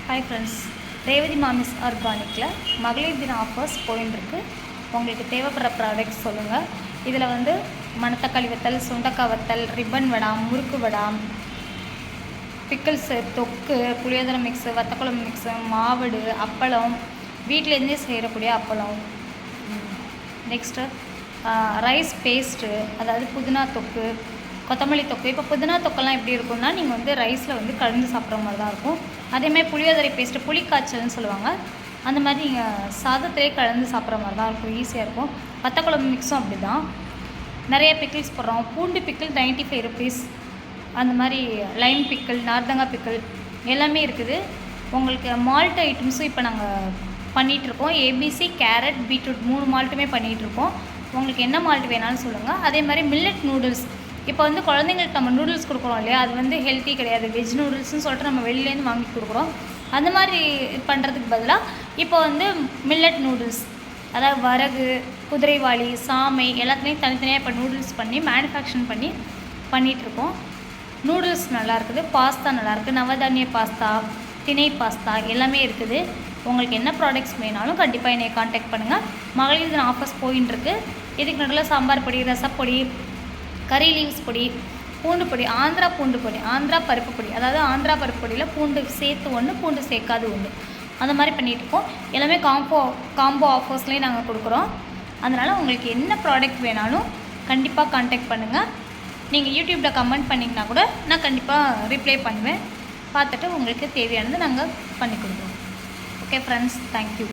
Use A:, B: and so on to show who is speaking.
A: Hi friends, Revathi மாமிஸ் ஆர்கானிக்கில் மகளிர் தின offers போயின்னு இருக்கு. உங்களுக்கு தேவைப்படுற ப்ராடக்ட்ஸ் சொல்லுங்கள். இதில் வந்து மணத்தக்காளி வத்தல், சுண்டக்காய் வத்தல், ரிப்பன் வடாம், முறுக்கு வடாம், பிக்கிள்ஸு, தொக்கு, புளியோதரை மிக்ஸு, வத்தக்குழம்பு மிக்ஸு, மாவடு, அப்பளம், வீட்டிலேருந்தே செய்யக்கூடிய அப்பளம், நெக்ஸ்ட்டு ரைஸ் பேஸ்ட்டு, அதாவது புதினா தொக்கு, கொத்தமல்லி தொக்கு. இப்போ புதினா தொக்கெல்லாம் எப்படி இருக்கும்னா, நீங்கள் வந்து ரைஸில் வந்து கலந்து சாப்பிட்ற மாதிரி தான் இருக்கும். அதேமாதிரி புளியோதரை பேஸ்ட்டு, புளிக்காய்ச்சல்னு சொல்லுவாங்க, அந்த மாதிரி நீங்கள் சாதத்திலே கலந்து சாப்பிட்ற மாதிரி தான் இருக்கும், ஈஸியாக இருக்கும். வத்தக்குழம்பு மிக்ஸும் அப்படி தான். நிறைய பிக்கிள்ஸ் போடுறோம். பூண்டு பிக்கிள் 95 rupees, அந்த மாதிரி லைம் பிக்கிள், நார்த்தங்காய் பிக்கிள் எல்லாமே இருக்குது. உங்களுக்கு மால்ட் ஐட்டம்ஸும் இப்போ நாங்கள் பண்ணிகிட்ருக்கோம். ஏபிசி, கேரட், பீட்ரூட் 3 மால்ட்டுமே பண்ணிகிட்ருக்கோம். உங்களுக்கு என்ன மால்ட் வேணாலும் சொல்லுங்கள். அதே மாதிரி மில்லட் நூடுல்ஸ். இப்போ வந்து குழந்தைங்களுக்கு நம்ம நூடுல்ஸ் கொடுக்குறோம் இல்லையா, அது வந்து ஹெல்த்தி கிடையாது. வெஜ் நூடுல்ஸ்னு சொல்லிட்டு நம்ம வெளிலேருந்து வாங்கி கொடுக்குறோம். அந்த மாதிரி பண்ணுறதுக்கு பதிலாக இப்போ வந்து மில்லட் நூடுல்ஸ், அதாவது வரகு, குதிரைவாளி, சாமை எல்லாத்துலேயும் தனித்தனியாக இப்போ நூடுல்ஸ் பண்ணி மேனுஃபேக்சரிங் பண்ணி பண்ணிகிட்ருக்கோம். நூடுல்ஸ் நல்லா இருக்குது, பாஸ்தா நல்லாயிருக்கு, நவதானிய பாஸ்தா, திணை பாஸ்தா எல்லாமே இருக்குது. உங்களுக்கு என்ன ப்ராடக்ட்ஸ் வேணாலும் கண்டிப்பாக என்னை காண்டாக்ட் பண்ணுங்கள். மகளிர் தின ஆஃபர்ஸ் போயின்னு இருக்குது. இதுக்கு நடுவில் சாம்பார் பொடி, ரசப்பொடி, கறி லீவ்ஸ் பொடி, பூண்டு பொடி, ஆந்திரா பூண்டு பொடி, ஆந்திரா பருப்பு பொடி, அதாவது ஆந்திரா பருப்பு பொடியில் பூண்டு சேர்த்து ஒன்று, பூண்டு சேர்க்காது ஒன்று, அந்த மாதிரி பண்ணிகிட்ருக்கோம். எல்லாமே காம்போ ஆஃபர்ஸ்லேயும் நாங்கள் கொடுக்குறோம். அதனால் உங்களுக்கு என்ன ப்ராடக்ட் வேணாலும் கண்டிப்பாக காண்டாக்ட் பண்ணுங்கள். நீங்கள் யூடியூப்பில் கமெண்ட் பண்ணிங்கன்னா கூட நான் கண்டிப்பாக ரிப்ளை பண்ணுவேன். பார்த்துட்டு உங்களுக்கு தேவையானது நாங்கள் பண்ணி கொடுக்குறோம். Okay friends, thank you.